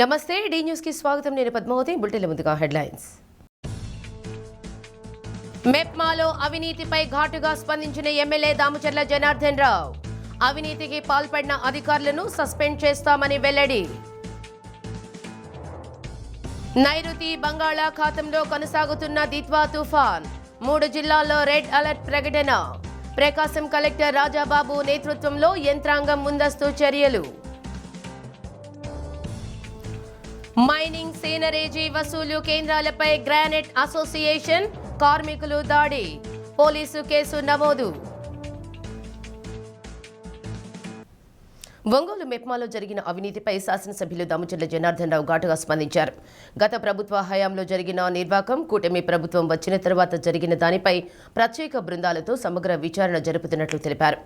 నమస్తే D news కి స్వాగతం. నేను పద్మావతి. బులెటిన్ల ముందుగా హెడ్లైన్స్. మెప్మాలో అవినీతిపై ఘాటుగా స్పందించిన ఎమ్మెల్యే దామచర్ల జనార్దన్ రావు. అవినీతికి పాల్పడిన అధికారులను సస్పెండ్ చేస్తామని వెల్లడి. నైరుతి బంగాళాఖాతంలో కొనసాగుతున్న దిత్వా తుఫాన్. 3 జిల్లాల్లో రెడ్ అలర్ట్ ప్రకటన. ప్రకాశం కలెక్టర్ రాజాబాబు నేతృత్వంలో యంత్రాంగం ముందస్తు చర్యలు. మైనింగ్ సీనరేజీ వసూలు కేంద్రాలపై గ్రానైట్ అసోసియేషన్ కార్మికులు దాడి. పోలీసు కేసు నమోదు. ఒంగోలు మెప్మాలో జరిగిన అవినీతిపై శాసనసభ్యులు దామచర్ల జనార్దన్ రావు ఘాటుగా స్పందించారు. గత ప్రభుత్వ హయాంలో జరిగిన నిర్వాకం, కూటమి ప్రభుత్వం వచ్చిన తర్వాత జరిగిన దానిపై ప్రత్యేక బృందాలతో సమగ్ర విచారణ జరుపుతున్నట్లు తెలిపారు.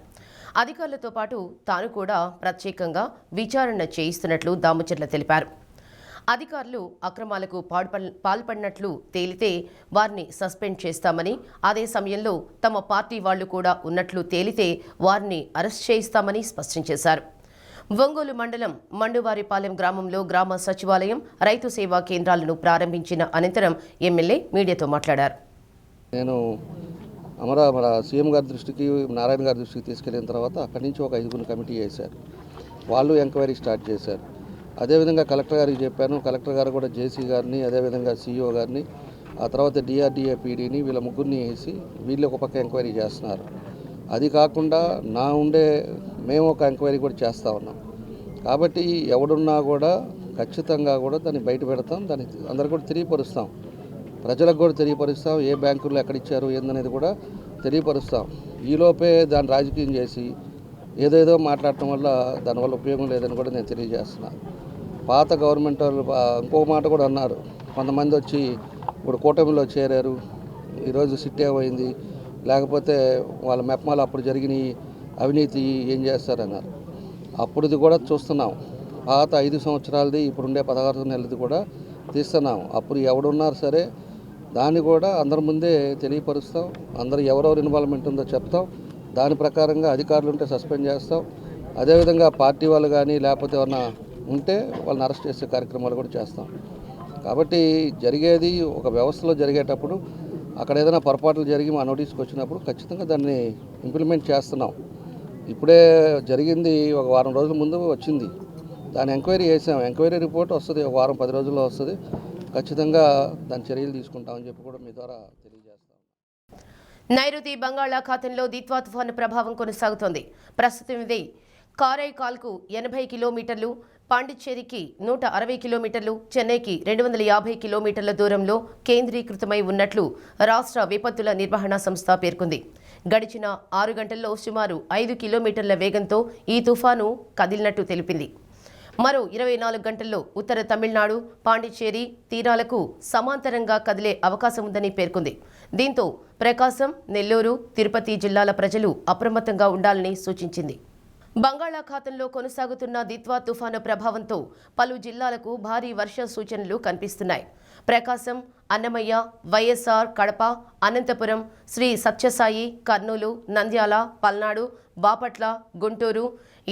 అధికారులతో పాటు తాను కూడా ప్రత్యేకంగా విచారణ చేయిస్తున్నట్లు దామచర్ల తెలిపారు. అధికారులు అక్రమాలకు పాల్పడినట్లు తేలితే వారిని సస్పెండ్ చేస్తామని, అదే సమయంలో తమ పార్టీ వాళ్లు కూడా ఉన్నట్లు తేలితే వారిని అరెస్ట్ చేయిస్తామని స్పష్టం చేశారు. ఒంగోలు మండలం మండువారిపాలెం గ్రామంలో గ్రామ సచివాలయం, రైతు సేవా కేంద్రాలను ప్రారంభించిన అనంతరం ఎమ్మెల్యే మీడియాతో మాట్లాడారు. నేను మన సీఎం గారి దృష్టికి, నారాయణ గారి దృష్టికి తీసుకెళ్లిన తర్వాత అక్కడి నుంచి ఒక 5 కమిటీ చేశారు. వాళ్ళు ఎంక్వైరీ స్టార్ట్ చేశారు. అదేవిధంగా కలెక్టర్ గారికి చెప్పాను. కలెక్టర్ గారు కూడా జేసీ గారిని, అదేవిధంగా సీఈఓ గారిని, ఆ తర్వాత డిఆర్డీఏ పీడీని, వీళ్ళ ముగ్గురిని వేసి వీళ్ళు ఒక పక్క ఎంక్వైరీ చేస్తున్నారు. అది కాకుండా మేము ఒక ఎంక్వైరీ కూడా చేస్తూ ఉన్నాం. కాబట్టి ఎవడున్నా కూడా ఖచ్చితంగా కూడా దాన్ని బయట పెడతాం, దాన్ని అందరు కూడా తెలియపరుస్తాం, ప్రజలకు కూడా తెలియపరుస్తాం, ఏ బ్యాంకుల్లో ఎక్కడిచ్చారు ఏందనేది కూడా తెలియపరుస్తాం. ఈలోపే దాన్ని రాజకీయం చేసి ఏదేదో మాట్లాడటం వల్ల దానివల్ల ఉపయోగం లేదని కూడా నేను తెలియజేస్తున్నాను. పాత గవర్నమెంట్ వాళ్ళు ఇంకో మాట కూడా అన్నారు. కొంతమంది వచ్చి ఇప్పుడు కూటమిలో చేరారు, ఈరోజు సిట్టే పోయింది, లేకపోతే వాళ్ళ మెప్మాలు అప్పుడు జరిగిన అవినీతి ఏం చేస్తారన్నారు. అప్పుడుది కూడా చూస్తున్నాం. పాత 5 సంవత్సరాలది, ఇప్పుడుండే 16 నెలలది కూడా తీస్తున్నాం. అప్పుడు ఎవడున్నారు సరే దాన్ని కూడా అందరి ముందే తెలియపరుస్తాం. అందరూ ఎవరెవరు ఇన్వాల్వ్మెంట్ ఉందో చెప్తాం. దాని ప్రకారంగా అధికారులు ఉంటే సస్పెండ్ చేస్తాం. అదేవిధంగా పార్టీ వాళ్ళు కానీ లేకపోతే ఏమన్నా ఉంటే వాళ్ళని అరెస్ట్ చేసే కార్యక్రమాలు కూడా చేస్తాం. కాబట్టి జరిగేది ఒక వ్యవస్థలో జరిగేటప్పుడు అక్కడ ఏదైనా పొరపాట్లు జరిగి మా నోటీస్కి వచ్చినప్పుడు ఖచ్చితంగా దాన్ని ఇంప్లిమెంట్ చేస్తున్నాం. ఇప్పుడే జరిగింది, ఒక వారం రోజుల ముందు వచ్చింది, దాన్ని ఎంక్వైరీ చేసాం. ఎంక్వైరీ రిపోర్ట్ వస్తుంది, ఒక వారం 10 రోజుల్లో వస్తుంది. ఖచ్చితంగా దాని చర్యలు తీసుకుంటామని చెప్పి కూడా మీ ద్వారా తెలియజేస్తాం. నైరుతి బంగాళాఖాతంలో దిత్వా తుఫాను ప్రభావం కొనసాగుతోంది. ప్రస్తుతం ఇది కారైకాల్కు 80 కిలోమీటర్లు, పాండిచ్చేరికి 160 కిలోమీటర్లు, చెన్నైకి 250 కిలోమీటర్ల దూరంలో కేంద్రీకృతమై ఉన్నట్లు రాష్ట్ర విపత్తుల నిర్వహణ సంస్థ పేర్కొంది. గడిచిన 6 గంటల్లో సుమారు 5 కిలోమీటర్ల వేగంతో ఈ తుఫాను కదిలినట్టు తెలిపింది. మరో 24 గంటల్లో ఉత్తర తమిళనాడు, పాండిచ్చేరి తీరాలకు సమాంతరంగా కదిలే అవకాశం ఉందని పేర్కొంది. దీంతో ప్రకాశం, నెల్లూరు, తిరుపతి జిల్లాల ప్రజలు అప్రమత్తంగా ఉండాలని సూచించింది. బంగాళాఖాతంలో కొనసాగుతున్న దిత్వా తుఫాను ప్రభావంతో పలు జిల్లాలకు భారీ వర్ష సూచనలు కనిపిస్తున్నాయి. ప్రకాశం, అన్నమయ్య, వైఎస్ఆర్ కడప, అనంతపురం, శ్రీ సత్యసాయి, కర్నూలు, నంద్యాల, పల్నాడు, బాపట్ల, గుంటూరు,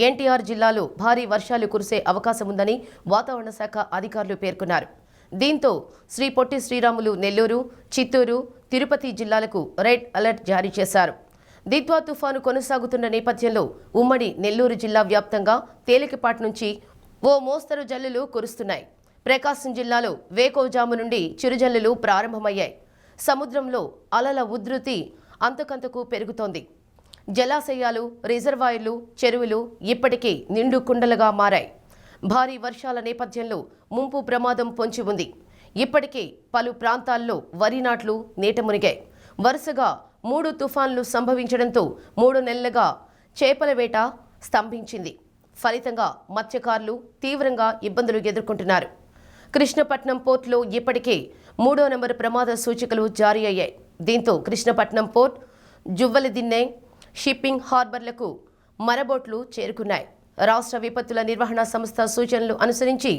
ఎన్టీఆర్ జిల్లాలో భారీ వర్షాలు కురిసే అవకాశం ఉందని వాతావరణ శాఖ అధికారులు పేర్కొన్నారు. దీంతో శ్రీ పొట్టి శ్రీరాములు నెల్లూరు, చిత్తూరు, తిరుపతి జిల్లాలకు రెడ్ అలర్ట్ జారీ చేశారు. దిత్వా తుఫాను కొనసాగుతున్న నేపథ్యంలో ఉమ్మడి నెల్లూరు జిల్లా వ్యాప్తంగా తేలికపాటి నుంచి ఓ మోస్తరు జల్లులు కురుస్తున్నాయి. ప్రకాశం జిల్లాలో వేకోజాము నుండి చిరుజల్లులు ప్రారంభమయ్యాయి. సముద్రంలో అలల ఉధృతి అంతకంతకు పెరుగుతోంది. జలాశయాలు, రిజర్వాయర్లు, చెరువులు ఇప్పటికే నిండు కుండలుగా మారాయి. భారీ వర్షాల నేపథ్యంలో ముంపు ప్రమాదం పొంచి ఉంది. ఇప్పటికే పలు ప్రాంతాల్లో వరి నాట్లు నీట మునిగాయి. వరుసగా 3 తుఫాన్లు సంభవించడంతో 3 నెలలుగా చేపల వేట స్తంభించింది. ఫలితంగా మత్స్యకారులు తీవ్రంగా ఇబ్బందులు ఎదుర్కొంటున్నారు. కృష్ణపట్నం పోర్టులో ఇప్పటికే 3వ నెంబర్ ప్రమాద సూచికలు జారీ అయ్యాయి. దీంతో కృష్ణపట్నం పోర్ట్, జువ్వలదిన్నె షిప్పింగ్ హార్బర్లకు మరబోట్లు చేరుకున్నాయి. రాష్ట్ర విపత్తుల నిర్వహణ సంస్థ సూచనలు అనుసరించి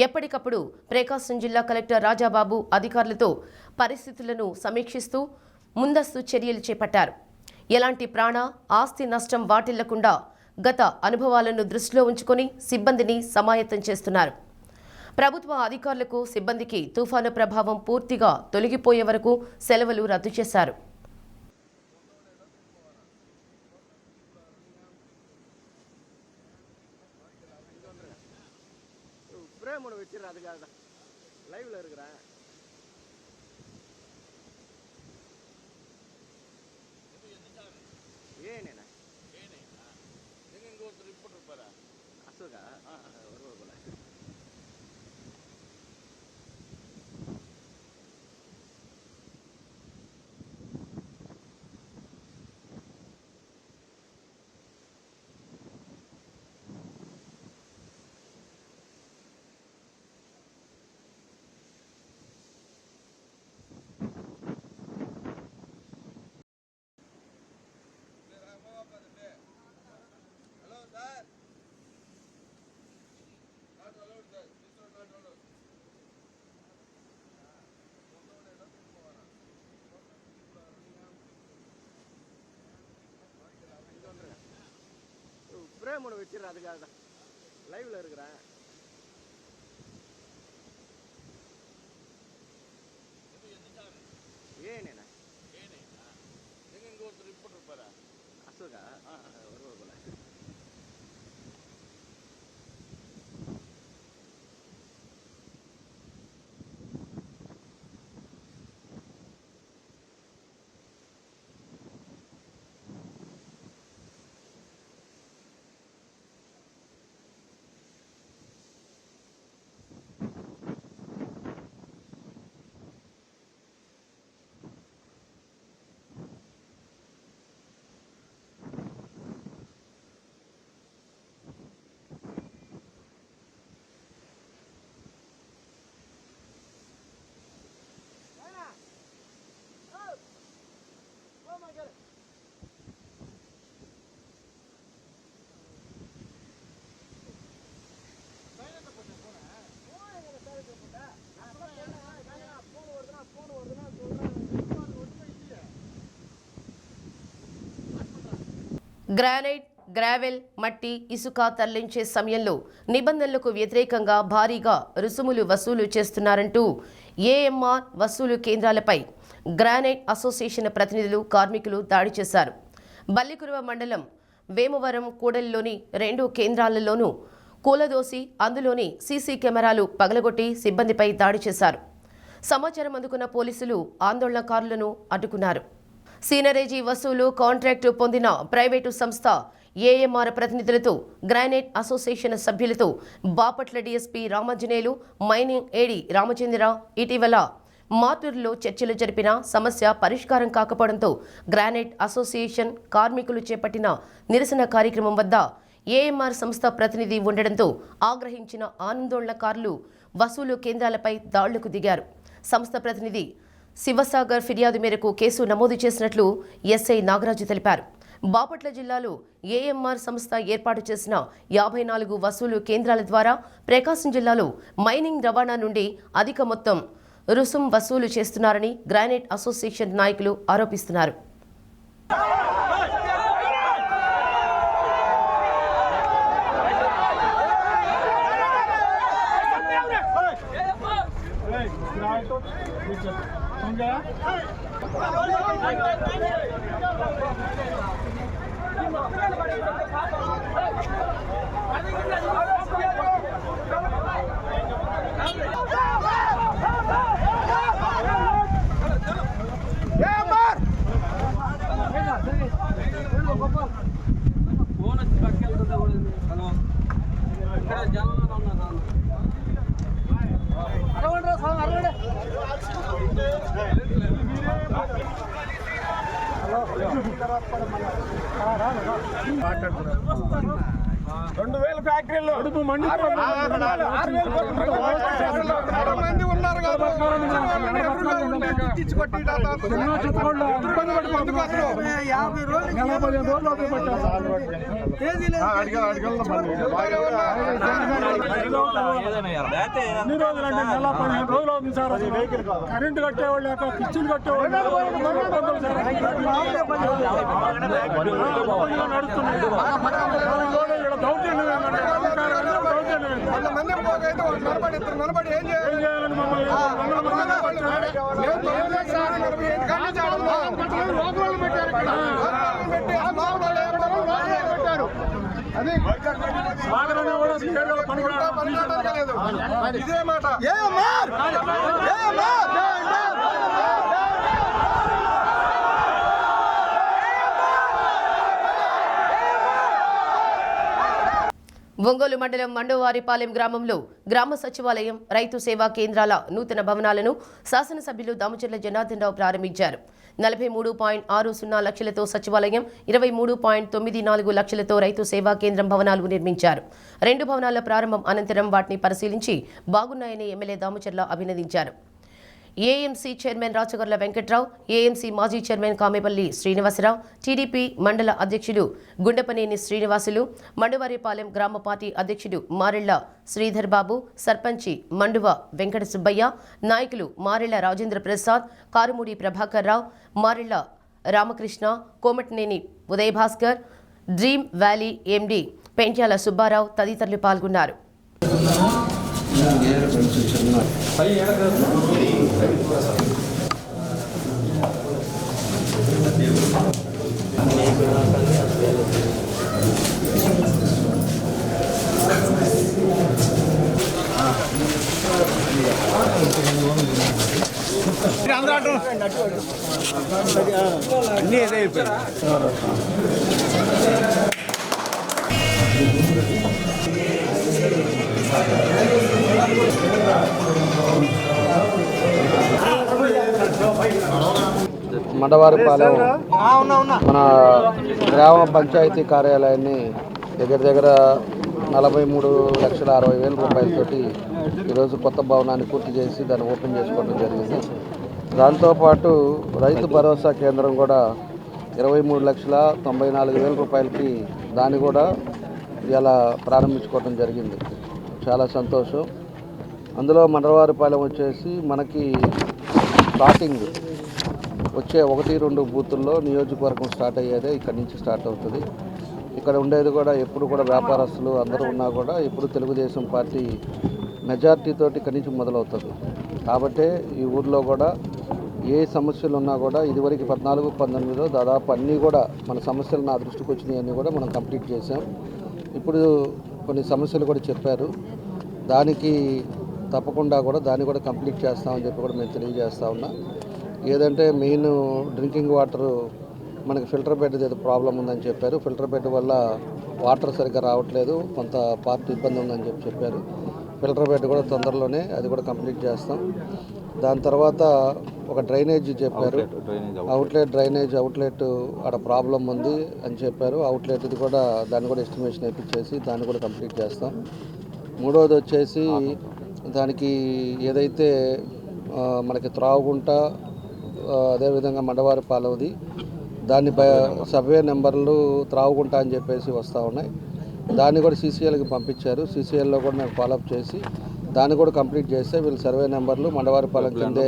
ఎప్పటికప్పుడు ప్రకాశం జిల్లా కలెక్టర్ రాజాబాబు అధికారులతో పరిస్థితులను సమీక్షిస్తూ ముందస్తు చర్యలు చేపట్టారు. ఎలాంటి ప్రాణ, ఆస్తి నష్టం వాటిల్లకుండా గత అనుభవాలను దృష్టిలో ఉంచుకొని సిబ్బందిని సమాయత్తం చేస్తున్నారు. ప్రభుత్వ అధికారులకు సిబ్బందికి తుఫాను ప్రభావం పూర్తిగా తొలగిపోయే వరకు సెలవులు రద్దు చేశారు. மூணு வச்சிடறேன் அதுக்காக தான் லைவ்ல இருக்கிறேன். ஏனேண்ணா எங்க இங்கே ஒருத்தர் ரிப்போர்ட் இருப்பாரா அசோகா வருவார் போல. గ్రానైట్, గ్రావెల్, మట్టి, ఇసుక తరలించే సమయంలో నిబంధనలకు వ్యతిరేకంగా భారీగా రుసుములు వసూలు చేస్తున్నారంటూ ఏఎంఆర్ వసూలు కేంద్రాలపై గ్రానైట్ అసోసియేషన్ ప్రతినిధులు, కార్మికులు దాడి చేశారు. బల్లికురువ మండలం వేమవరం కూడలిలోని 2 కేంద్రాలలోనూ కూలదోసి అందులోని సీసీ కెమెరాలు పగలగొట్టి సిబ్బందిపై దాడి చేశారు. సమాచారం అందుకున్న పోలీసులు ఆందోళనకారులను అడ్డుకున్నారు. సీనరేజీ వసూలు కాంట్రాక్టు పొందిన ప్రైవేటు సంస్థ ఏఎంఆర్ ప్రతినిధులతో, గ్రానైట్ అసోసియేషన్ సభ్యులతో బాపట్ల డీఎస్పీ రామాంజనేయులు, మైనింగ్ ఏడీ రామచంద్ర ఇటీవల మార్టూరులో చర్చలు జరిపిన సమస్య పరిష్కారం కాకపోవడంతో గ్రానైట్ అసోసియేషన్ కార్మికులు చేపట్టిన నిరసన కార్యక్రమం వద్ద ఏఎంఆర్ సంస్థ ప్రతినిధి ఉండడంతో ఆగ్రహించిన ఆందోళనకారులు వసూలు కేంద్రాలపై దాడులకు దిగారు. సంస్థ ప్రతినిధి శివసాగర్ ఫిర్యాదు మేరకు కేసు నమోదు చేసినట్లు ఎస్ఐ నాగరాజు తెలిపారు. బాపట్ల జిల్లాలో ఏఎంఆర్ సంస్థ ఏర్పాటు చేసిన 54 వసూలు కేంద్రాల ద్వారా ప్రకాశం జిల్లాలో మైనింగ్ రవాణా నుండి అధిక మొత్తం రుసుం వసూలు చేస్తున్నారని గ్రానైట్ అసోసియేషన్ నాయకులు ఆరోపిస్తున్నారు. రెండు వేల ఫ్యాక్టరీలో అడుపు మంది ఉన్నారు కదా. ఎన్ని రోజులు అంటే 15 రోజులు అవుతుంది సార్. అసలు కరెంటు కట్టేవాళ్ళు లేక కిచెన్ కట్టేవాళ్ళు నడుస్తున్నాయి. దౌర్జన్యం 100 మంది పోగైతే వాళ్ళు నిలబడి ఇద్దరు నిలబడి ఏం చేయాలని మమ్మల్ని నేను 45 కానీ పెట్టారు అది సాగరని కూడా పనికిరాలేదు ఇదే మాట ఒంగోలు మండలం మండవారిపాలెం గ్రామంలో గ్రామ సచివాలయం రైతు సేవా కేంద్రాల నూతన భవనాలను శాసనసభ్యులు దామచర్ల జనార్దన్ రావు ప్రారంభించారు. 43.60 లక్షలతో సచివాలయం, 23.94 లక్షలతో రైతు సేవా కేంద్రం భవనాలు నిర్మించారు. 2 భవనాల ప్రారంభం అనంతరం వాటిని పరిశీలించి బాగున్నాయని ఎమ్మెల్యే దామచర్ల అభినందించారు. AMC chairman Rachagarla Venkatrao, AMC మాజీ చైర్మన్ కామెపల్లి శ్రీనివాసరావు, టీడీపీ మండల అధ్యక్షుడు గుండపనేని శ్రీనివాసులు, మండవారిపాలెం గ్రామ పార్టీ అధ్యక్షుడు మారెళ్ల శ్రీధర్ బాబు, సర్పంచి మండువ వెంకట సుబ్బయ్య, నాయకులు Marella Rajendra Prasad, Karumudi Prabhakar Rao, Marella Ramakrishna, Komatineni Udayabhaskar, dream valley MD Pentyala Subbarao తదితరులు పాల్గొన్నారు. మండవారిపాలెం మన గ్రామ పంచాయతీ కార్యాలయాన్ని దగ్గర 43,60,000 రూపాయలతోటి ఈరోజు కొత్త భవనాన్ని పూర్తి చేసి దాన్ని ఓపెన్ చేసుకోవడం జరిగింది. దాంతోపాటు రైతు భరోసా కేంద్రం కూడా 23,94,000 రూపాయలకి దాన్ని కూడా ఇలా ప్రారంభించుకోవడం జరిగింది. చాలా సంతోషం. అందులో మండవారిపాలెం వచ్చేసి మనకి స్టార్టింగ్ వచ్చే 1-2 బూతుల్లో నియోజకవర్గం స్టార్ట్ అయ్యేదే ఇక్కడి నుంచి స్టార్ట్ అవుతుంది. ఇక్కడ ఉండేది కూడా ఎప్పుడు కూడా వ్యాపారస్తులు అందరూ ఉన్నా కూడా ఎప్పుడు తెలుగుదేశం పార్టీ మెజార్టీతోటి ఇక్కడి నుంచి మొదలవుతుంది. కాబట్టి ఈ ఊర్లో కూడా ఏ సమస్యలు ఉన్నా కూడా ఇదివరకు 14-19లో దాదాపు అన్నీ కూడా మన సమస్యలు నా దృష్టికి వచ్చినాయన్నీ కూడా మనం కంప్లీట్ చేసాం. ఇప్పుడు కొన్ని సమస్యలు కూడా చెప్పారు, దానికి తప్పకుండా కూడా దాన్ని కూడా కంప్లీట్ చేస్తామని చెప్పి కూడా మేము తెలియజేస్తా ఉన్నా. ఏదంటే మెయిన్ డ్రింకింగ్ వాటర్ మనకి ఫిల్టర్ బెడ్ ఏదో ప్రాబ్లం ఉందని చెప్పారు. ఫిల్టర్ బెడ్ వల్ల వాటర్ సరిగ్గా రావట్లేదు, కొంత పార్ట్ ఇబ్బంది ఉందని చెప్పారు. ఫిల్టర్ బెడ్ కూడా తొందరలోనే అది కూడా కంప్లీట్ చేస్తాం. దాని తర్వాత ఒక డ్రైనేజ్ చెప్పారు, డ్రైనేజ్ అవుట్లెట్ అక్కడ ప్రాబ్లం ఉంది అని చెప్పారు. అవుట్లెట్ ఇది కూడా దాన్ని కూడా ఎస్టిమేషన్ వేయించేసి దాన్ని కూడా కంప్లీట్ చేస్తాం. మూడవది వచ్చేసి దానికి ఏదైతే మనకి త్రాగుంట అదేవిధంగా మండవారిపాలెంది దాన్ని సర్వే నెంబర్లు త్రాగుంట అని చెప్పేసి వస్తూ ఉన్నాయి. దాన్ని కూడా సీసీఎల్కి పంపించారు. సీసీఎల్లో కూడా నేను ఫాలోఅప్ చేసి దాన్ని కూడా కంప్లీట్ చేస్తే వీళ్ళు సర్వే నెంబర్లు మండవారిపాలెం కిందే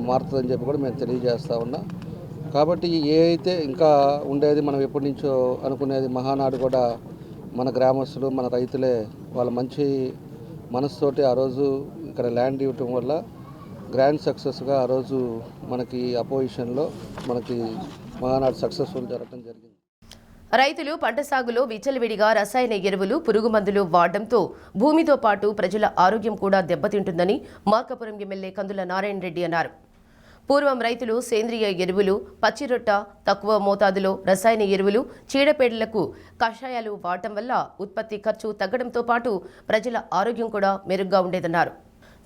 మారుతుందని చెప్పి కూడా మేము తెలియజేస్తూ ఉన్నా. కాబట్టి ఏ అయితే ఇంకా ఉండేది మనం ఎప్పటి నుంచో అనుకునేది మహానాడు కూడా మన గ్రామస్తులు మన రైతులే వాళ్ళ మంచి మనసుతోటి ఆ రోజు ఇక్కడ ల్యాండ్ ఇవ్వటం వల్ల గ్రాండ్ సక్సెస్గా ఆ రోజు మనకి అపోజిషన్లో మనకి మహానాడు సక్సెస్ఫుల్ జరగడం జరిగింది. రైతులు పంట సాగులో విచ్చలవిడిగా రసాయన ఎరువులు, పురుగు మందులు వాడడంతో భూమితో పాటు ప్రజల ఆరోగ్యం కూడా దెబ్బతింటుందని మార్కాపురం ఎమ్మెల్యే కందుల నారాయణ రెడ్డి అన్నారు. పూర్వం రైతులు సేంద్రియ ఎరువులు, పచ్చిరొట్ట, తక్కువ మోతాదులో రసాయన ఎరువులు, చీడపీడలకు కషాయాలు వాడటం వల్ల ఉత్పత్తి ఖర్చు తగ్గడంతో పాటు ప్రజల ఆరోగ్యం కూడా మెరుగ్గా ఉండేదన్నారు.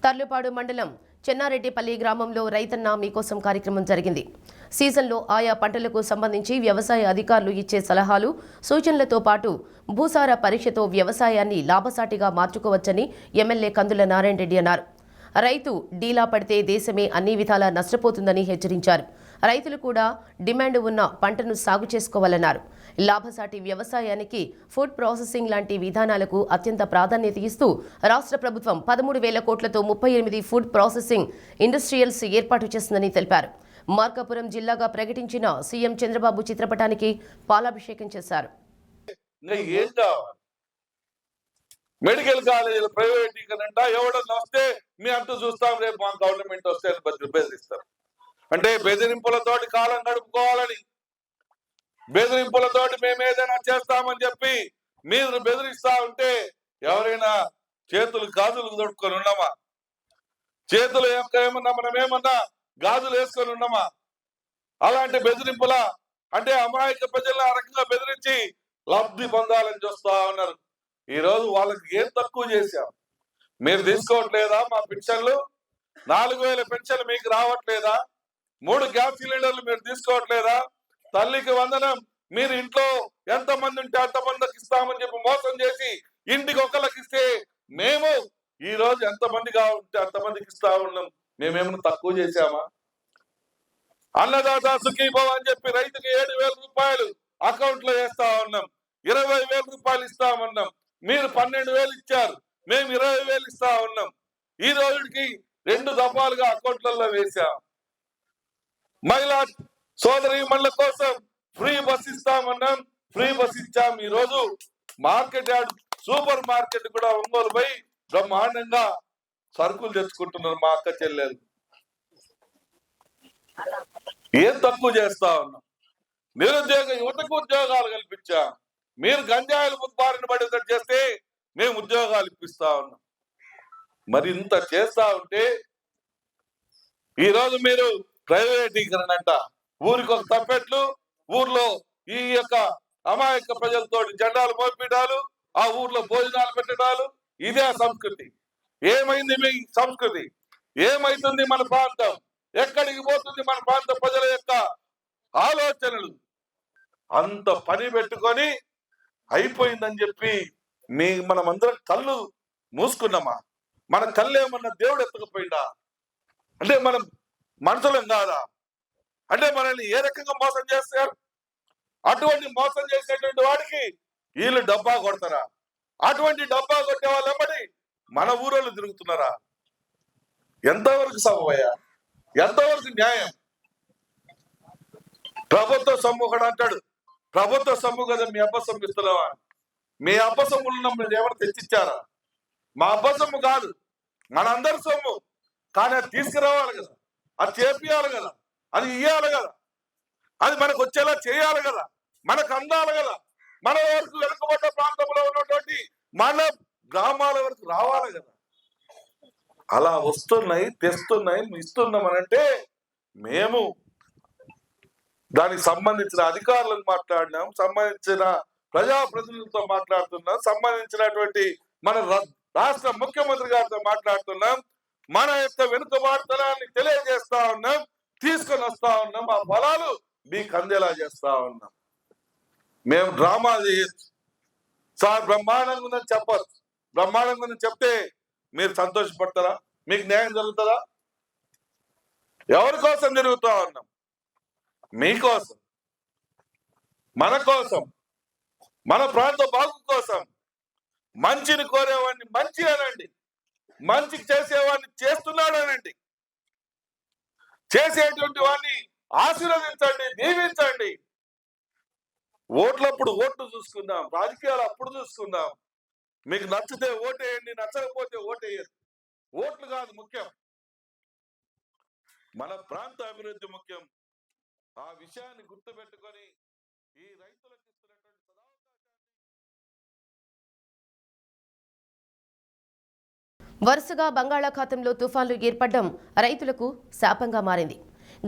తర్లుపాడు మండలం చెన్నారెడ్డిపల్లి గ్రామంలో రైతన్న మీకోసం కార్యక్రమం జరిగింది. సీజన్లో ఆయా పంటలకు సంబంధించి వ్యవసాయ అధికారులు ఇచ్చే సలహాలు, సూచనలతో పాటు భూసార పరీక్షతో వ్యవసాయాన్ని లాభసాటిగా మార్చుకోవచ్చని ఎమ్మెల్యే కందుల నారాయణ రెడ్డి అన్నారు. రైతు డీలా పడితే దేశమే అన్ని విధాలా నష్టపోతుందని హెచ్చరించారు. రైతులు కూడా డిమాండ్ ఉన్న పంటను సాగు చేసుకోవాలన్నారు. లాభసాటి వ్యవసాయానికి ఫుడ్ ప్రాసెసింగ్ లాంటి విధానాలకు అత్యంత ప్రాధాన్యత ఇస్తూ రాష్ట్ర ప్రభుత్వం 13,000 కోట్లతో 38 ఫుడ్ ప్రాసెసింగ్ ఇండస్ట్రియల్స్ ఏర్పాటు చేస్తుందని తెలిపారు. మార్కాపురం జిల్లాగా ప్రకటించిన సీఎం చంద్రబాబు చిత్రపటానికి పాలాభిషేకం చేశారు. మెడికల్ కాలేజీలు ప్రైవేటీకరణ ఎవడన్నా వస్తే మీ అంటూ చూస్తాం, రేపు మా గవర్నమెంట్ వస్తే బెదిరిస్తారు. అంటే బెదిరింపులతోటి కాలం గడుపుకోవాలని, బెదిరింపులతోటి మేము ఏదైనా చేస్తామని చెప్పి మీరు బెదిరిస్తా ఉంటే ఎవరైనా చేతులు గాజులు దొడుకొని ఉన్నామా? చేతులు ఏమన్నా మనం ఏమన్నా గాజులు వేసుకొని ఉన్నామా? అలాంటి బెదిరింపుల అంటే అమాయక ప్రజలను ఆ రకంగా బెదిరించి లబ్ధి పొందాలని చూస్తా ఉన్నారు. ఈ రోజు వాళ్ళకి ఏం తక్కువ చేశాం? మీరు తీసుకోవట్లేదా? మా పెన్షన్లు 4000 పెన్షన్లు మీకు రావట్లేదా? 3 గ్యాస్ సిలిండర్లు మీరు తీసుకోవట్లేదా? తల్లికి వందనం మీరు ఇంట్లో ఎంతమంది ఉంటే అంతమందికి ఇస్తామని చెప్పి మోసం చేసి ఇంటికి ఒకళ్ళకి ఇస్తే మేము ఈ రోజు ఎంతమందిగా ఉంటే అంతమందికి ఇస్తా ఉన్నాం. మేమేమన్నా తక్కువ చేశామా? అన్నదాత సుఖీభవ అని చెప్పి రైతుకి 7,000 రూపాయలు అకౌంట్ లో వేస్తా ఉన్నాం. 20,000 రూపాయలు ఇస్తామన్నాం. మీరు 12,000 ఇచ్చారు, మేము 20,000 ఇస్తా ఉన్నాం. ఈ రోజుకి 2 దఫాలుగా అకౌంట్లలో వేశాం. మహిళా సోదరి మనుల కోసం ఫ్రీ బస్ ఇస్తామన్నాం, ఫ్రీ బస్ ఇచ్చాం. ఈ రోజు మార్కెట్ యార్డ్ సూపర్ మార్కెట్ కూడా ఒంగోలు పోయి బ్రహ్మాండంగా సరుకులు తెచ్చుకుంటున్నారు మా అక్క చెల్లెలు. ఏం తక్కువ చేస్తా ఉన్నాం? నిరుద్యోగ యువతకు ఉద్యోగాలు కల్పించాం. మీరు గంజాయిలు బారిన పడేటట్టు చేస్తే మేము ఉద్యోగాలు ఇప్పిస్తా ఉన్నాం. మరి ఇంత చేస్తా ఉంటే ఈ రోజు మీరు ప్రైవేటీకరణ అంట, ఊరికి ఒక తప్పెట్లు, ఊర్లో ఈ యొక్క అమాయక ప్రజలతో జెండాలు మోపిడాలు, ఆ ఊర్లో భోజనాలు పెట్టడాలు, ఇదే సంస్కృతి. ఏమైంది మీ సంస్కృతి? ఏమైతుంది మన ప్రాంతం? ఎక్కడికి పోతుంది మన ప్రాంత ప్రజల యొక్క ఆలోచనలు? అంత పని పెట్టుకొని అయిపోయిందని చెప్పి మనమందరం కళ్ళు మూసుకున్నామా? మన కళ్ళు ఏమన్నా దేవుడు ఎత్తకపోయిందా? అంటే మనం మనుషులం కాదా? అంటే మనల్ని ఏ రకంగా మోసం చేస్తారు? అటువంటి మోసం చేసేటువంటి వాడికి వీళ్ళు డబ్బా కొడతారా? అటువంటి డబ్బా కొట్టే వాళ్ళు ఎమ్మడి మన ఊరోళ్ళు తిరుగుతున్నారా? ఎంతవరకు సమవయ్యా? ఎంతవరకు న్యాయం? ప్రభుత్వ సొమ్ము కూడా అంటాడు, ప్రభుత్వ సొమ్ము కదా మీ అబ్బ సొమ్ము ఇస్తున్నావా? మీ అబ్బ సొమ్ములు మీరు ఏమైనా తెచ్చిచ్చారా? మా అబ్బ సొమ్ము కాదు, మనందరి సొమ్ము. కానీ అది తీసుకురావాలి కదా, అది చేపియాలి కదా, అది ఇయ్యాలి కదా, అది మనకు వచ్చేలా చేయాలి కదా, మనకు అందాలి కదా, మన వరకు వెనుకబడ్డ ప్రాంతంలో ఉన్నటువంటి మన గ్రామాల వరకు రావాలి కదా. అలా వస్తున్నాయి, తెస్తున్నాయి, ఇస్తున్నామనంటే మేము దానికి సంబంధించిన అధికారులను మాట్లాడినాం, సంబంధించిన ప్రజాప్రతినిధులతో మాట్లాడుతున్నాం, సంబంధించినటువంటి మన రాష్ట్ర ముఖ్యమంత్రి గారితో మాట్లాడుతున్నాం. మన యొక్క వెనుకబాటుతనాన్ని తెలియజేస్తా ఉన్నాం, తీసుకొని వస్తా ఉన్నాం. ఆ ఫలాలు మీకు అందేలా చేస్తా ఉన్నాం. మేము డ్రామా చేయొచ్చు సార్, బ్రహ్మాండంగా ఉందని చెప్పచ్చు. బ్రహ్మాండంగా ఉందని చెప్తే మీరు సంతోషపడతారా? మీకు న్యాయం జరుగుతుందా? ఎవరి కోసం జరుగుతా ఉన్నాం? మీకోసం, మన కోసం, మన ప్రాంత బాగు కోసం. మంచిని కోరేవాడిని మంచి అనండి, మంచికి చేసేవాడిని చేస్తున్నాడు అనండి, చేసేటువంటి వాడిని ఆశీర్వదించండి, దీవించండి. ఓట్లప్పుడు ఓట్లు చూసుకుందాం, రాజకీయాలు అప్పుడు చూసుకుందాం. మీకు నచ్చితే ఓటేయండి, నచ్చకపోతే ఓటేయదు. ఓట్లు కాదు ముఖ్యం, మన ప్రాంత అభివృద్ధి ముఖ్యం. ఆ విషయాన్ని గుర్తుపెట్టుకొని ఈ రైతులకు ఇస్తున్నటువంటి వరుసగా బంగాళాఖాతంలో తుఫాన్లు ఏర్పడడం రైతులకు శాపంగా మారింది.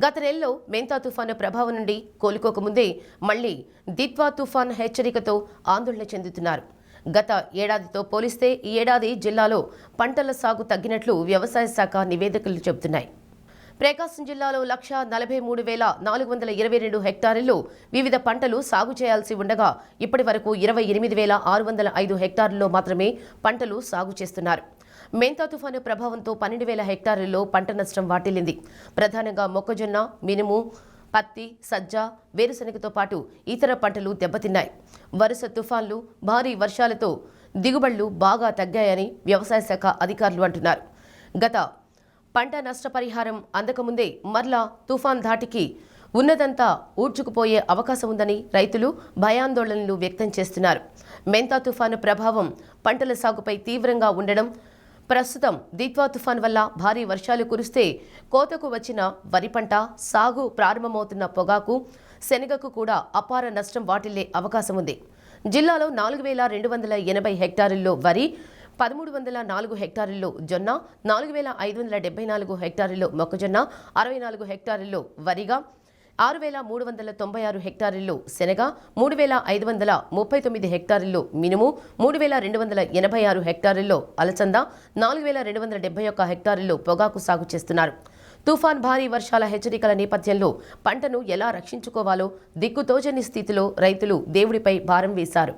గత నెలలో మెంతా తుఫాను ప్రభావం నుండి కోలుకోకముందే మళ్లీ దిత్వా తుఫాన్ హెచ్చరికతో ఆందోళన చెందుతున్నారు. గత ఏడాదితో పోలిస్తే ఈ ఏడాది జిల్లాలో పంటల సాగు తగ్గినట్లు వ్యవసాయ శాఖ నివేదికలు చెబుతున్నాయి. ప్రకాశం జిల్లాలో 1,43,422 హెక్టార్లలో వివిధ పంటలు సాగు చేయాల్సి ఉండగా ఇప్పటి వరకు 28,605 హెక్టార్లలో మాత్రమే పంటలు సాగు చేస్తున్నారు. మెంతా తుఫాను ప్రభావంతో 12,000 హెక్టార్లలో పంట నష్టం వాటిల్లింది. ప్రధానంగా మొక్కజొన్న, మినుము, పత్తి, సజ్జ, వేరుశనగతో పాటు ఇతర పంటలు దెబ్బతిన్నాయి. వరుస తుఫాన్లు, భారీ వర్షాలతో దిగుబడులు బాగా తగ్గాయని వ్యవసాయ శాఖ అధికారులు అంటున్నారు. గత పంట నష్టపరిహారం అందకముందే మరలా తుఫాన్ ధాటికి ఉన్నదంతా ఊడ్చుకుపోయే అవకాశం ఉందని రైతులు భయాందోళనలు వ్యక్తం చేస్తున్నారు. మెంతా తుఫాను ప్రభావం పంటల సాగుపై తీవ్రంగా ఉండడం, ప్రస్తుతం దిత్వా తుఫాన్ వల్ల భారీ వర్షాలు కురిస్తే కోతకు వచ్చిన వరి పంట, సాగు ప్రారంభమవుతున్న పొగాకు, శనగకు కూడా అపార నష్టం వాటిల్లే అవకాశం ఉంది. జిల్లాలో 4,280 హెక్టారుల్లో వరి, 1,304 హెక్టారుల్లో జొన్న, 4,574 హెక్టారుల్లో మొక్కజొన్న, 64 హెక్టారుల్లో వరిగా, 6,396 హెక్టారుల్లో శనగ, 3,539 హెక్టారుల్లో మినుము, 3,286 హెక్టారుల్లో అలసంద, 4,271 హెక్టారుల్లో పొగాకు సాగు చేస్తున్నారు. తుఫాన్ భారీ వర్షాల హెచ్చరికల నేపథ్యంలో పంటను ఎలా రక్షించుకోవాలో దిక్కుతోచని స్థితిలో రైతులు దేవుడిపై భారం వేశారు.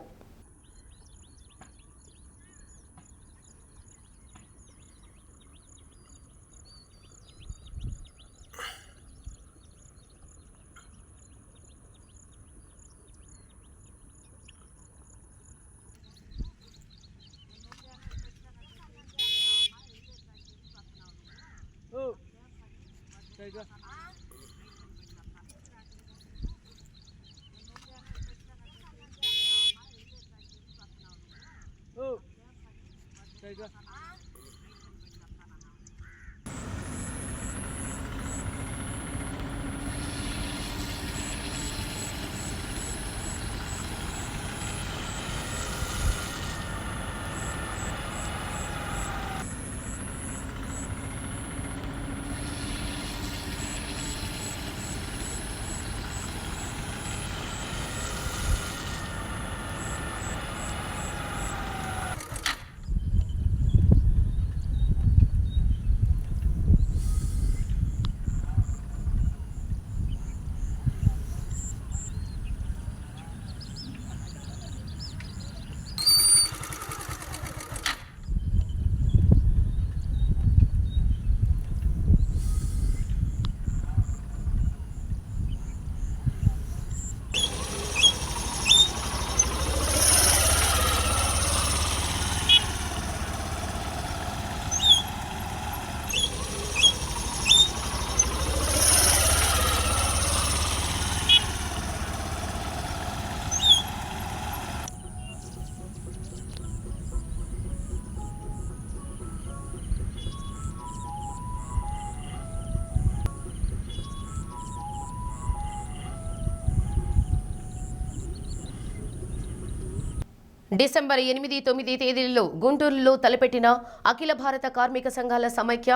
డిసెంబర్ 8, 9 తేదీలలో గుంటూరులో తలపెట్టిన అఖిల భారత కార్మిక సంఘాల సమైక్య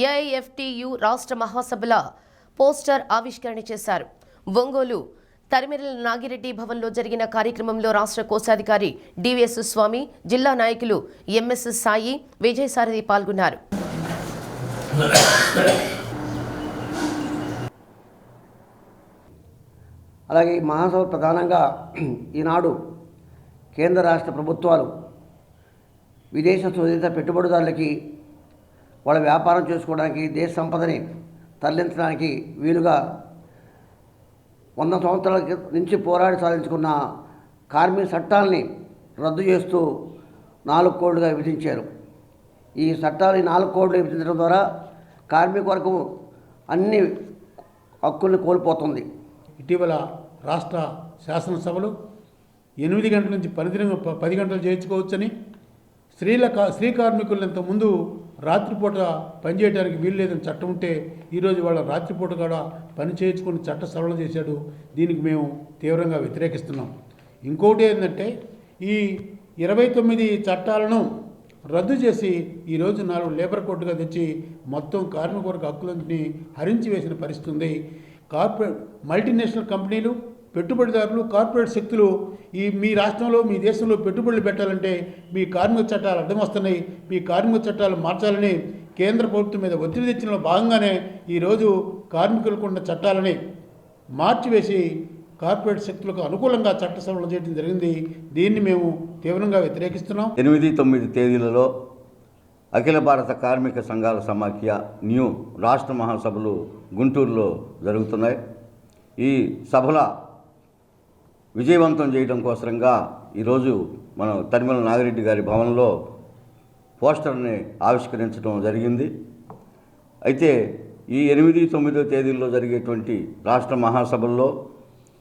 ఏఐఎఫ్టియు రాష్ట్ర మహాసభల పోస్టర్ ఆవిష్కరణ చేశారు. ఒంగోలు తరిమెరల నాగిరెడ్డి భవన్లో జరిగిన కార్యక్రమంలో రాష్ట్ర కోశాధికారి డివిఎస్ స్వామి, జిల్లా నాయకులు ఎంఎస్ సాయి, విజయసారథి పాల్గొన్నారు. అలాగే ఈ మహాసభ ప్రధానంగా ఈనాడు కేంద్ర రాష్ట్ర ప్రభుత్వాలు విదేశ స్వదేశ పెట్టుబడిదారులకి వాళ్ళ వ్యాపారం చేసుకోవడానికి, దేశ సంపదని తరలించడానికి వీలుగా 100 సంవత్సరాల నుంచి పోరాడి సాధించుకున్న కార్మిక చట్టాలని రద్దు చేస్తూ 4 కోడ్లుగా విధించారు. ఈ చట్టాలు 4 కోడ్లు విధించడం ద్వారా కార్మిక వర్గం అన్ని హక్కుల్ని కోల్పోతుంది. ఇటీవల రాష్ట్ర శాసనసభలు 8 గంటల నుంచి 10 గంటలు చేయించుకోవచ్చని, స్త్రీ కార్మికులు ఇంతకుముందు రాత్రిపూట పనిచేయడానికి వీలు లేదని చట్టం ఉంటే ఈరోజు వాళ్ళ రాత్రిపూట కూడా పని చేయించుకుని చట్ట సవరణ చేశాడు. దీనికి మేము తీవ్రంగా వ్యతిరేకిస్తున్నాం. ఇంకోటి ఏంటంటే ఈ 29 చట్టాలను రద్దు చేసి ఈరోజు 4 లేబర్ కోడ్గా తెచ్చి మొత్తం కార్మిక వర్గ హక్కులని హరించి వేసిన పరిస్థితి ఉంది. మల్టీనేషనల్ కంపెనీలు, పెట్టుబడిదారులు, కార్పొరేట్ శక్తులు మీ రాష్ట్రంలో, మీ దేశంలో పెట్టుబడులు పెట్టాలంటే మీ కార్మిక చట్టాలు అడ్డం వస్తున్నాయి, మీ కార్మిక చట్టాలు మార్చాలని కేంద్ర ప్రభుత్వం మీద ఒత్తిడి తెచ్చిన భాగంగానే ఈరోజు కార్మికులకు ఉన్న చట్టాలని మార్చివేసి కార్పొరేట్ శక్తులకు అనుకూలంగా చట్ట సవరణ చేయడం జరిగింది. దీన్ని మేము తీవ్రంగా వ్యతిరేకిస్తున్నాం. 8, 9 తేదీలలో అఖిల భారత కార్మిక సంఘాల సమాఖ్య న్యూ రాష్ట్ర మహాసభలు గుంటూరులో జరుగుతున్నాయి. ఈ సభల విజయవంతం చేయడం కోసంగా ఈరోజు మనం తరిమెల నాగిరెడ్డి గారి భవన్లో పోస్టర్ని ఆవిష్కరించడం జరిగింది. అయితే ఈ 8, 9 తేదీల్లో జరిగేటువంటి రాష్ట్ర మహాసభల్లో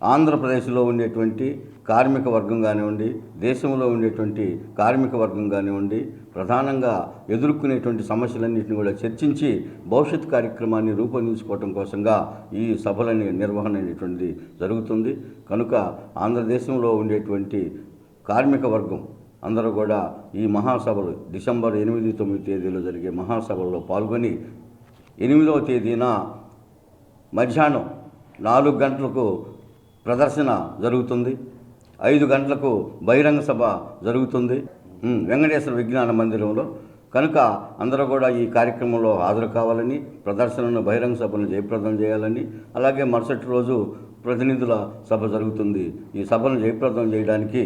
ఆంధ్రప్రదేశ్లో ఉండేటువంటి కార్మిక వర్గం కానివ్వండి, దేశంలో ఉండేటువంటి కార్మిక వర్గం కానివ్వండి, ప్రధానంగా ఎదుర్కొనేటువంటి సమస్యలన్నింటినీ కూడా చర్చించి భవిష్యత్ కార్యక్రమాన్ని రూపొందించుకోవటం కోసంగా ఈ సభలని నిర్వహణ అనేటువంటిది జరుగుతుంది. కనుక ఆంధ్రదేశంలో ఉండేటువంటి కార్మిక వర్గం అందరూ కూడా ఈ మహాసభలు డిసెంబర్ 8, 9 తేదీలో జరిగే మహాసభల్లో పాల్గొని 8వ తేదీన మధ్యాహ్నం 4 గంటలకు ప్రదర్శన జరుగుతుంది. 5 గంటలకు బహిరంగ సభ జరుగుతుంది వెంకటేశ్వర విజ్ఞాన మందిరంలో. కనుక అందరూ కూడా ఈ కార్యక్రమంలో హాజరు కావాలని, ప్రదర్శనను బహిరంగ సభను జయప్రదం చేయాలని, అలాగే మరుసటి రోజు ప్రతినిధుల సభ జరుగుతుంది. ఈ సభను జయప్రదం చేయడానికి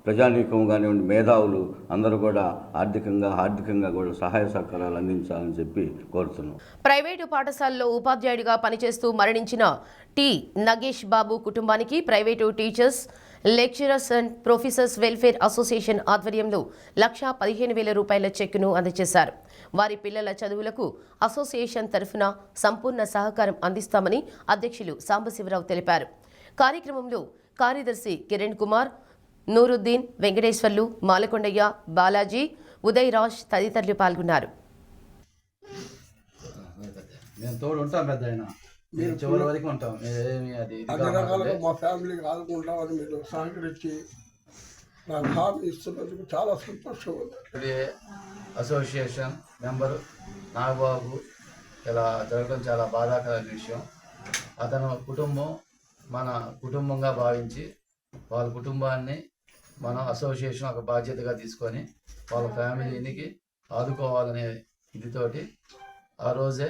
ప్రజానీకం కానివ్వండి, మేధావులు అందరూ కూడా ఆర్థికంగా కూడా సహాయ సహకారాలు అందించాలని చెప్పి కోరుతున్నాం. ప్రైవేటు పాఠశాలలో ఉపాధ్యాయుడిగా పనిచేస్తూ మరణించిన టి నగేష్ బాబు కుటుంబానికి private teachers, lecturers and professors welfare association ఆధ్వర్యంలో 1,15,000 రూపాయల చెక్కును అందజేశారు. వారి పిల్లల చదువులకు అసోసియేషన్ తరఫున సంపూర్ణ సహకారం అందిస్తామని అధ్యక్షులు సాంబశివరావు తెలిపారు. కార్యక్రమంలో కార్యదర్శి కిరణ్ కుమార్, నూరుద్దీన్, వెంకటేశ్వర్లు, మాలకొండయ్య, బాలాజీ, ఉదయ్ రాజ్ తదితరులు పాల్గొన్నారు. మేము తోడు ఉంటాం పెద్ద అయినా, మేము చివరి వరకు ఉంటాం. అన్ని రకాలుగా మా ఫ్యామిలీకి ఆదుకుంటామని మీరు సహకరించి నాకు హామీ ఇస్తున్నందుకు చాలా సంతోషం ఉంది. అసోసియేషన్ మెంబరు నాగబాబు ఇలా జరగడం చాలా బాధాకరమైన విషయం. అతను కుటుంబం మన కుటుంబంగా భావించి వాళ్ళ కుటుంబాన్ని మనం అసోసియేషన్ ఒక బాధ్యతగా తీసుకొని వాళ్ళ ఫ్యామిలీనికి ఆదుకోవాలనే ఇదితోటి ఆ రోజే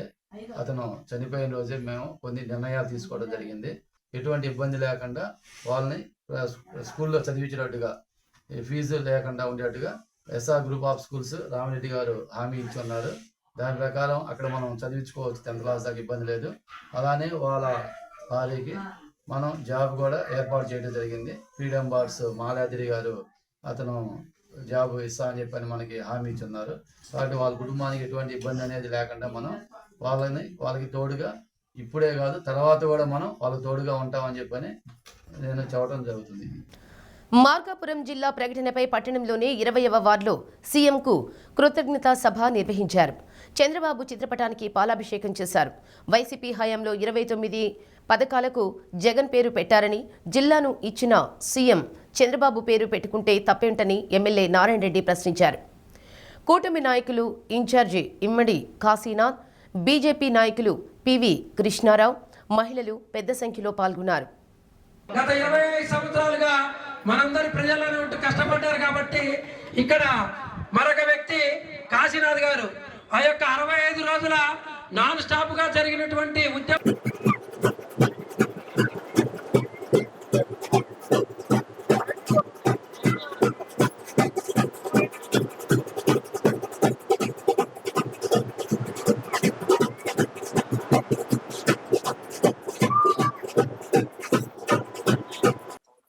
అతను చనిపోయిన రోజే మేము కొన్ని నిర్ణయాలు తీసుకోవడం జరిగింది. ఎటువంటి ఇబ్బంది లేకుండా వాళ్ళని స్కూల్లో చదివించేటట్టుగా, ఫీజు లేకుండా ఉండేట్టుగా SR group of schools Ramireddy garu హామీ ఇచ్చి ఉన్నారు. దాని ప్రకారం అక్కడ మనం చదివించుకోవచ్చు, 10th క్లాస్ దాకా ఇబ్బంది లేదు. అలానే వారికి మనం జాబ్ కూడా ఏర్పాటు చేయడం జరిగింది. ఫ్రీడమ్ బార్డ్స్ మాలాద్రి గారు అతను జాబ్ ఇస్తా అని చెప్పని మనకి హామీ ఇచ్చున్నారు. కాబట్టి వాళ్ళ కుటుంబానికి ఎటువంటి ఇబ్బంది అనేది లేకుండా మనం వాళ్ళకి తోడుగా ఇప్పుడే కాదు తర్వాత కూడా మనం వాళ్ళకి తోడుగా ఉంటామని చెప్పని నేను చెప్పడం జరుగుతుంది. మార్కాపురం జిల్లా ప్రకటనపై పట్టణంలోని 20వ వార్డులో సీఎంకు కృతజ్ఞతా సభ నిర్వహించారు. చంద్రబాబు చిత్రపటానికి పాలాభిషేకం చేశారు. వైసీపీ హయాంలో 29 పథకాలకు జగన్ పేరు పెట్టారని, జిల్లాను ఇచ్చిన సీఎం చంద్రబాబు పేరు పెట్టుకుంటే తప్పేంటని ఎమ్మెల్యే నారాయణ రెడ్డి ప్రశ్నించారు. కూటమి నాయకులు ఇన్ఛార్జి ఇమ్మడి కాశీనాథ్, బీజేపీ నాయకులు పివి కృష్ణారావు, మహిళలు పెద్ద సంఖ్యలో పాల్గొన్నారు. గత 25 సంవత్సరాలుగా మనందరి ప్రజలను ఉంటూ కష్టపడ్డారు కాబట్టి ఇక్కడ మరొక వ్యక్తి కాశీనాథ్ గారు ఆ యొక్క 65 రోజుల నాన్ స్టాప్ గా జరిగినటువంటి ఉద్యమం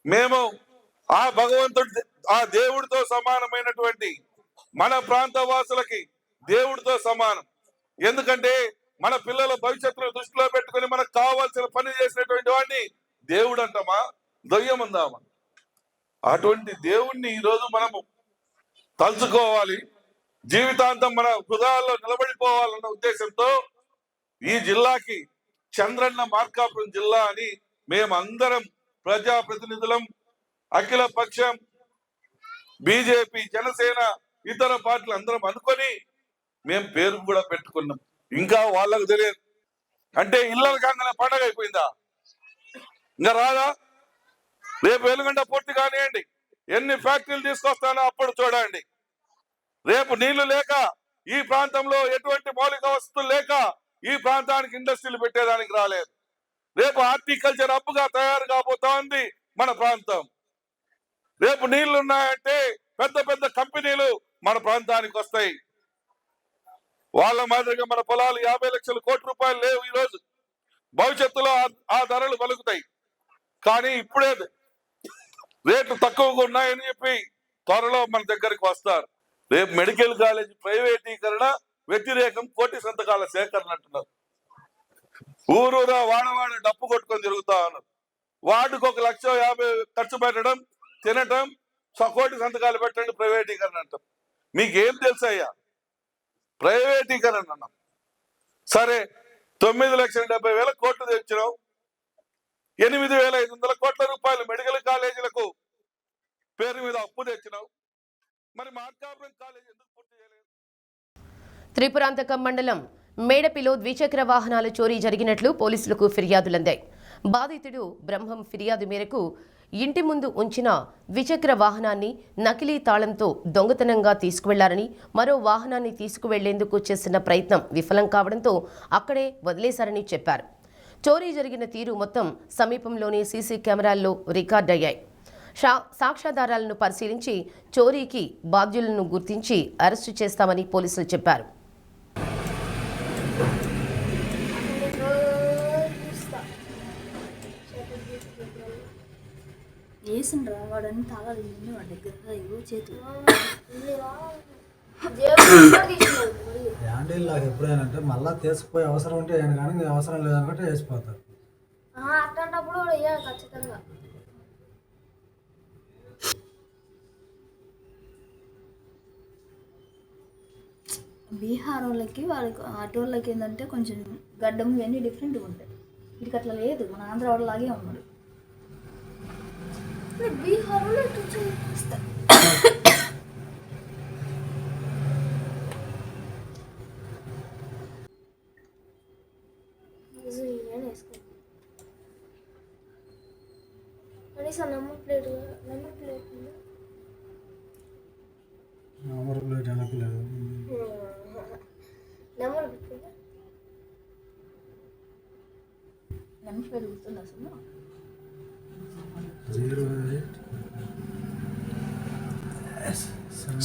మేము ఆ భగవంతుడి ఆ దేవుడితో సమానమైనటువంటి మన ప్రాంత వాసులకి దేవుడితో సమానం. ఎందుకంటే మన పిల్లల భవిష్యత్తును దృష్టిలో పెట్టుకుని మనకు కావాల్సిన పని చేసినటువంటి వాడిని దేవుడు అంటామా, దొయ్యమందామా? అటువంటి దేవుణ్ణి ఈరోజు మనము తలుచుకోవాలి, జీవితాంతం మన హృదయాల్లో నిలబడిపోవాలన్న ఉద్దేశంతో ఈ జిల్లాకి చంద్రన్న మార్కాపురం జిల్లా అని మేమందరం ప్రజాప్రతినిధులం, అఖిల పక్షం, బీజేపీ, జనసేన, ఇతర పార్టీలు అందరం అనుకొని మేము పేరు కూడా పెట్టుకున్నాం. ఇంకా వాళ్ళకు తెలియదు. అంటే ఇళ్ళ కాగానే పండగ అయిపోయిందా? ఇంకా రాదా? రేపు వెలుగంట పూర్తి కానివ్వండి, ఎన్ని ఫ్యాక్టరీలు తీసుకొస్తానో అప్పుడు చూడండి. రేపు నీళ్లు లేక ఈ ప్రాంతంలో ఎటువంటి మౌలిక వసతులు లేక ఈ ప్రాంతానికి ఇండస్ట్రీలు పెట్టేదానికి రాలేదు. రేపు హార్టికల్చర్ హబ్గా తయారు కాబోతా ఉంది మన ప్రాంతం. రేపు నీళ్లు ఉన్నాయంటే పెద్ద పెద్ద కంపెనీలు మన ప్రాంతానికి వస్తాయి. వాళ్ళ మాదిరిగా మన పొలాలు 50 లక్షల కోట్ల రూపాయలు లేవు ఈరోజు. భవిష్యత్తులో ఆ ధరలు పలుకుతాయి. కానీ ఇప్పుడే రేట్లు తక్కువగా ఉన్నాయని చెప్పి త్వరలో మన దగ్గరికి వస్తారు. రేపు మెడికల్ కాలేజ్ ప్రైవేటీకరణ వ్యతిరేకం, కోటి సంతకాల సేకరణ అంటున్నారు. ఊరూరా వాడవాడ డప్పు కొట్టుకొని తిరుగుతా ఉన్నారు. వార్డుకు 1,50,000 ఖర్చు పెట్టడం, తినటం, కోటి సంతకాలు పెట్టండి, ప్రైవేటీకరణ అంటాం. మీకేం తెలుసయ్యా ప్రైవేటీకరణ అన్నాం. సరే 9,70,000 కోట్లు తెచ్చినాం, 8,500 కోట్ల రూపాయలు మెడికల్ కాలేజీలకు పేరు మీద అప్పు తెచ్చినాం. మరి మార్కాపురం కాలేజీ ఎందుకు పూర్తి చేయలేదు? త్రిపురాంతకం మండలం మేడపిలో ద్విచక్ర వాహనాల చోరీ జరిగినట్లు పోలీసులకు ఫిర్యాదులందాయి. బాధితుడు బ్రహ్మం ఫిర్యాదు మేరకు ఇంటి ముందు ఉంచిన ద్విచక్ర వాహనాన్ని నకిలీ తాళంతో దొంగతనంగా తీసుకువెళ్లారని, మరో వాహనాన్ని తీసుకువెళ్లేందుకు చేసిన ప్రయత్నం విఫలం కావడంతో అక్కడే వదిలేశారని చెప్పారు. చోరీ జరిగిన తీరు మొత్తం సమీపంలోని సీసీ కెమెరాల్లో రికార్డయ్యాయి. సాక్ష్యాధారాలను పరిశీలించి చోరీకి బాధ్యులను గుర్తించి అరెస్టు చేస్తామని పోలీసులు చెప్పారు. వేసిండ్రా వాడని తాళాలు వాడి దగ్గర ఇవ్వ చేతులు హ్యాండిల్ నాకు ఎప్పుడైనా అంటే మళ్ళీ తీసుకుపోయే అవసరం ఉంటే ఆయన కానీ అవసరం లేదనుకుంటే వేసిపోతారు. అట్లాంటప్పుడు ఖచ్చితంగా బీహార్ వాళ్ళకి వాళ్ళకి అటు వాళ్ళకి ఏంటంటే కొంచెం గడ్డం ఇవన్నీ డిఫరెంట్గా ఉంటాయి. వీటికి అట్లా లేదు, మన ఆంధ్ర వాళ్ళలాగే ఉన్నాడు. బీహార్ వాళ్ళు నెంబర్ ప్లేట్ అనట్లేదు. నెంబర్ ప్లేట్ గుర్తుంది అసలు.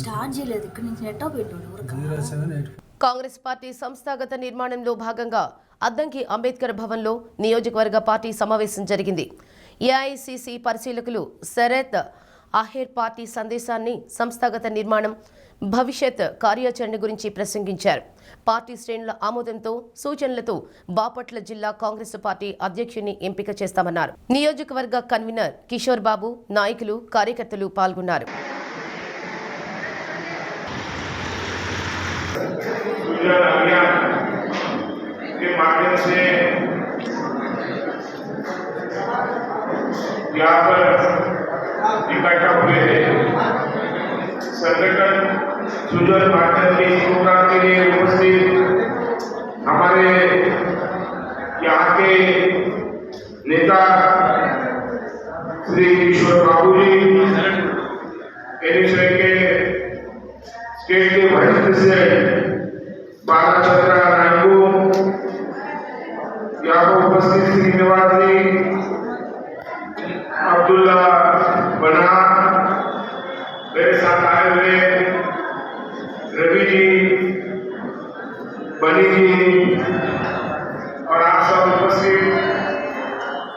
స్టార్ట్ చేయలేదు, ఇక్కడ నుంచి నెట్ పెట్టాడు. కాంగ్రెస్ పార్టీ సంస్థాగత నిర్మాణంలో భాగంగా అద్దంకి అంబేద్కర్ భవన్లో నియోజకవర్గ పార్టీ సమావేశం జరిగింది. ఏఐసిసి పరిశీలకులు శరత్ అహేర్ పార్టీ సందేశాన్ని, సంస్థాగత నిర్మాణం, భవిష్యత్ కార్యాచరణ గురించి ప్రసంగించారు. పార్టీ శ్రేణుల ఆమోదంతో, సూచనలతో బాపట్ల జిల్లా కాంగ్రెస్ పార్టీ అధ్యక్షుడిని ఎంపిక చేస్తామన్నారు. నియోజకవర్గ కన్వీనర్ కిషోర్ బాబు, నాయకులు, కార్యకర్తలు పాల్గొన్నారు. संगठन सुजन माध्यम के प्रोग्राम के लिए उपस्थित हमारे यहाँ के नेता श्री किशोर बाबू जी, एनएसए के स्टेट के वाइस प्रेसिडेंट बालाचंद्र नायडू, यहाँ पर उपस्थित श्रीनिवास जी, अब्दुल्ला बना, मेरे साथ आए हुए रवि जी, बनी जी और आप सब उपस्थित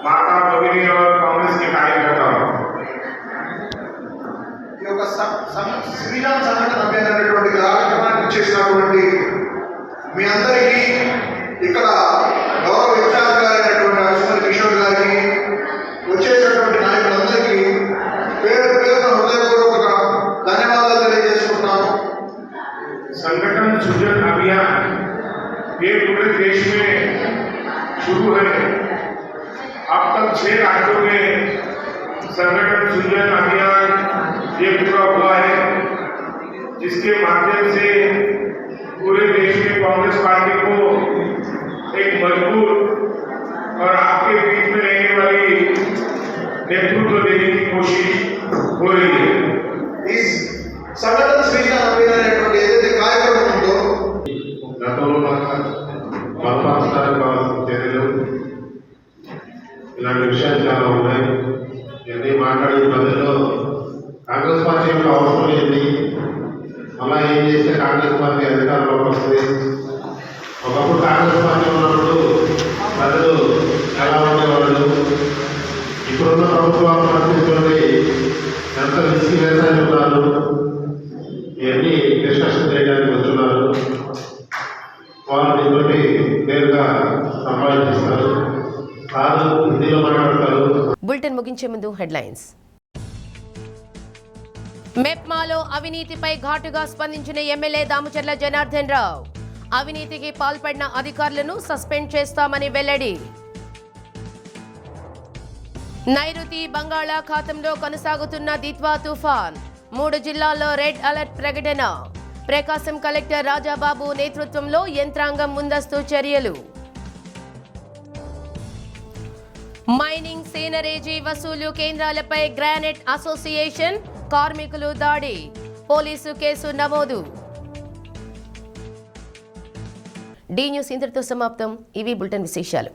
माता भगिनी और कांग्रेस के कार्यकर्ता, శ్రీరామ్ సంఘటన అభ్యర్థి కార్యక్రమానికి వచ్చేసినటువంటి మీ అందరికీ, ఇక్కడ గౌరవ ఇన్ఛార్జ్ గారైనటువంటి అశ్వని కిషోర్ గారికి, వచ్చేసినటువంటి నాయకులందరికీ పేరు పేరున హృదయపూర్వక ధన్యవాదాలు తెలియజేసుకుంటున్నాను. संगठन सृजन अभियान ये पूरे देश में शुरू है. अब तक 6 राज्यों में संगठन सृजन अभियान ये पूरा हुआ है, जिसके माध्यम से पूरे देश में कांग्रेस पार्टी को एक मजबूत और आपके बीच में रहने वाली नेतृत्व देने की कोशिश हो रही है. इस संगठन सृजन अभियान ఏదైతే కార్యక్రమం ఉందో గతంలో బలపరచడానికి కావాల్సిన చర్యలు, ఇలాంటి విషయాలు చాలా ఉన్నాయి. ఇవన్నీ మాట్లాడే ప్రజల్లో కాంగ్రెస్ పార్టీ యొక్క అవసరం ఏంటి, అలా ఏం చేస్తే కాంగ్రెస్ పార్టీ అధికారంలోకి వస్తుంది, ఒకప్పుడు కాంగ్రెస్ పార్టీ ఉన్నప్పుడు ప్రజలు ఎలా ఉండేవాళ్ళు, ఇప్పుడున్న ప్రభుత్వాల పరిస్థితుల్ని ఎంత విసిగేసారి ఉన్నారు, ఇవన్నీ డిస్కషన్ చేయడానికి వస్తున్నారు. వాళ్ళు దీన్ని నేరుగా విధంగా సంపాదిస్తారు. సార్ హిందీలో మాట్లాడతారు. బులెటిన్ ముగించే ముందు హెడ్లైన్స్. మెప్మాలో అవినీతిపై ఘాటుగా స్పందించిన ఎమ్మెల్యే దామచర్ల జనార్దన్ రావు. అవినీతికి పాల్పడిన అధికారులను సస్పెండ్ చేస్తామని వెల్లడి. నైరుతి బంగాళాఖాతంలో కొనసాగుతున్న దిత్వా తుఫాన్. 3 జిల్లాల్లో రెడ్ అలర్ట్ ప్రకటన. ప్రకాశం కలెక్టర్ రాజాబాబు నేతృత్వంలో యంత్రాంగం ముందస్తు చర్యలు. మైనింగ్ సీనరేజీ వసూలు కేంద్రాలపై గ్రానైట్ అసోసియేషన్ కార్మికులు దాడి. పోలీసు కేసు నమోదు. డి న్యూస్ ఇంతటితో సమాప్తం. ఇవి బులెటిన్ విశేషాలు.